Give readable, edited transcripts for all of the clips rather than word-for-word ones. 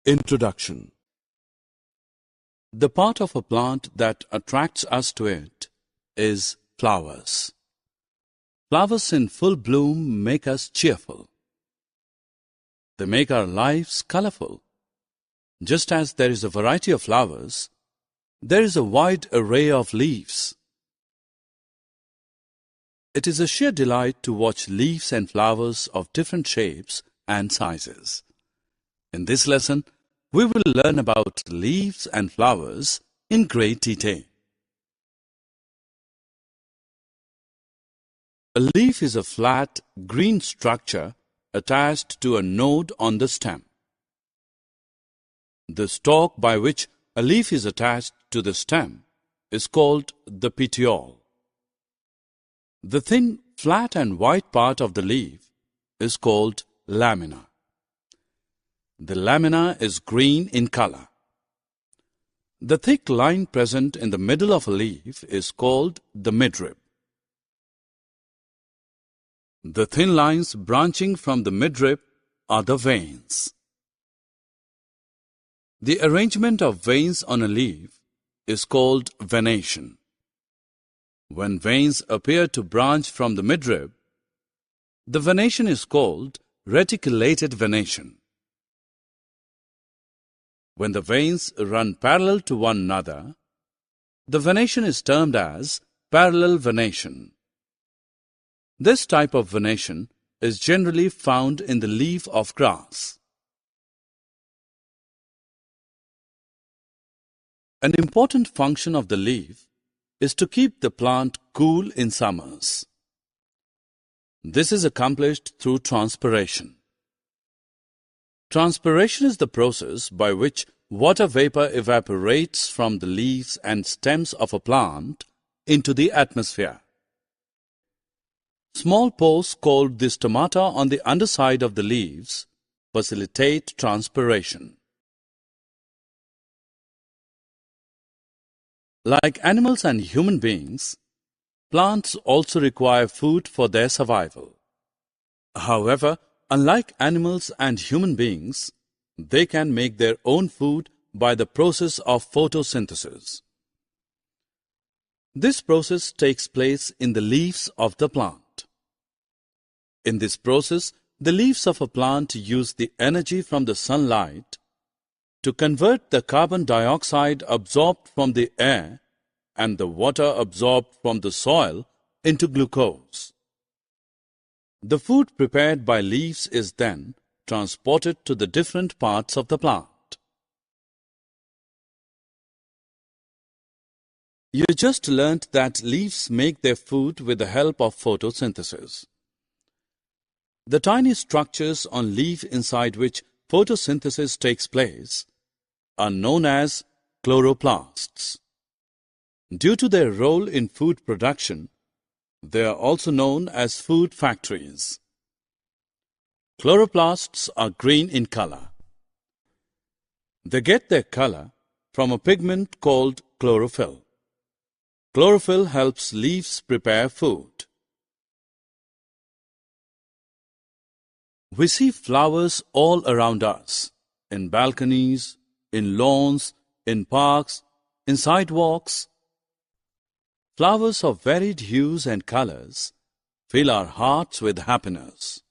Introduction. The part of a plant that attracts us to it is flowers. Flowers in full bloom make us cheerful. They make our lives colorful. Just as there is a variety of flowers, there is a wide array of leaves. It is a sheer delight to watch leaves and flowers of different shapes and sizes. In this lesson, we will learn about leaves and flowers in great detail. A leaf is a flat, green structure attached to a node on the stem. The stalk by which a leaf is attached to the stem is called the petiole. The thin, flat and white part of the leaf is called lamina. The lamina is green in color. The thick line present in the middle of a leaf is called the midrib. The thin lines branching from the midrib are the veins. The arrangement of veins on a leaf is called venation. When veins appear to branch from the midrib, the venation is called reticulated venation. When the veins run parallel to one another, the venation is termed as parallel venation. This type of venation is generally found in the leaf of grass. An important function of the leaf is to keep the plant cool in summers. This is accomplished through transpiration. Transpiration is the process by which water vapor evaporates from the leaves and stems of a plant into the atmosphere. Small pores called the stomata on the underside of the leaves facilitate transpiration. Like animals and human beings, plants also require food for their survival. However, unlike animals and human beings, they can make their own food by the process of photosynthesis. This process takes place in the leaves of the plant. In this process, the leaves of a plant use the energy from the sunlight to convert the carbon dioxide absorbed from the air and the water absorbed from the soil into glucose. The food prepared by leaves is then transported to the different parts of the plant. You just learnt that leaves make their food with the help of photosynthesis. The tiny structures on leaf inside which photosynthesis takes place are known as chloroplasts. Due to their role in food production, they are also known as food factories. Chloroplasts are green in color. They get their color from a pigment called chlorophyll. Chlorophyll helps leaves prepare food. We see flowers all around us, in balconies, in lawns, in parks, in sidewalks. Flowers of varied hues and colors fill our hearts with happiness.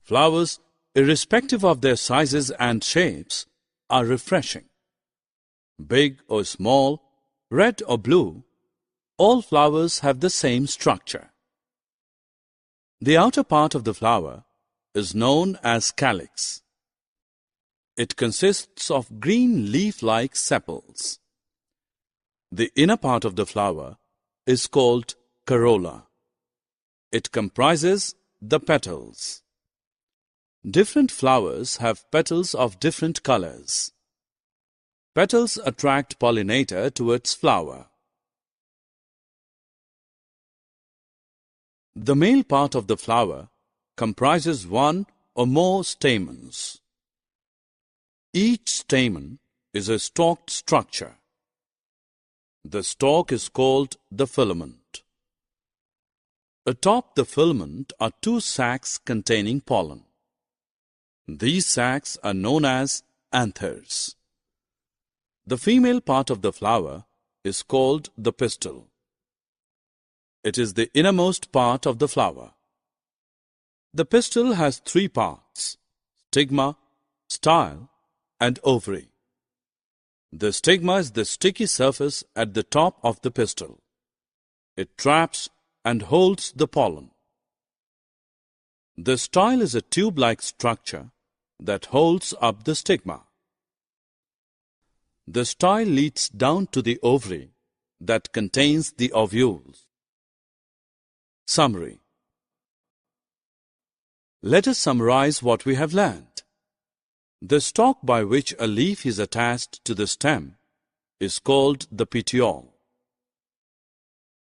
Flowers, irrespective of their sizes and shapes, are refreshing. Big or small, red or blue, all flowers have the same structure. The outer part of the flower is known as calyx. It consists of green leaf-like sepals. The inner part of the flower is called corolla. It comprises the petals. Different flowers have petals of different colors. Petals attract pollinator to its flower. The male part of the flower comprises one or more stamens. Each stamen is a stalked structure. The stalk is called the filament. Atop the filament are two sacs containing pollen. These sacs are known as anthers. The female part of the flower is called the pistil. It is the innermost part of the flower. The pistil has three parts: stigma, style, and ovary. The stigma is the sticky surface at the top of the pistil. It traps and holds the pollen. The style is a tube-like structure that holds up the stigma. The style leads down to the ovary that contains the ovules. Summary. Let us summarize what we have learned. The stalk by which a leaf is attached to the stem is called the petiole.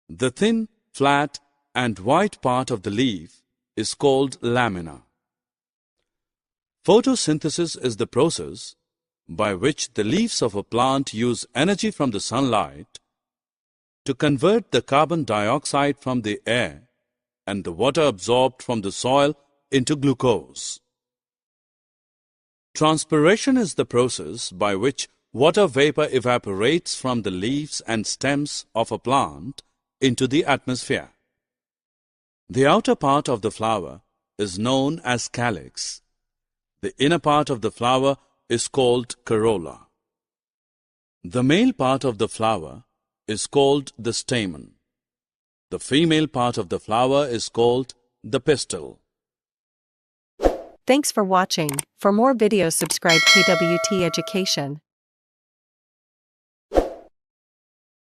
The thin, flat, and white part of the leaf is called lamina. Photosynthesis is the process by which the leaves of a plant use energy from the sunlight to convert the carbon dioxide from the air and the water absorbed from the soil into glucose. Transpiration is the process by which water vapor evaporates from the leaves and stems of a plant into the atmosphere. The outer part of the flower is known as calyx. The inner part of the flower is called corolla. The male part of the flower is called the stamen. The female part of the flower is called the pistil. Thanks for watching. For more videos, subscribe KWT Education.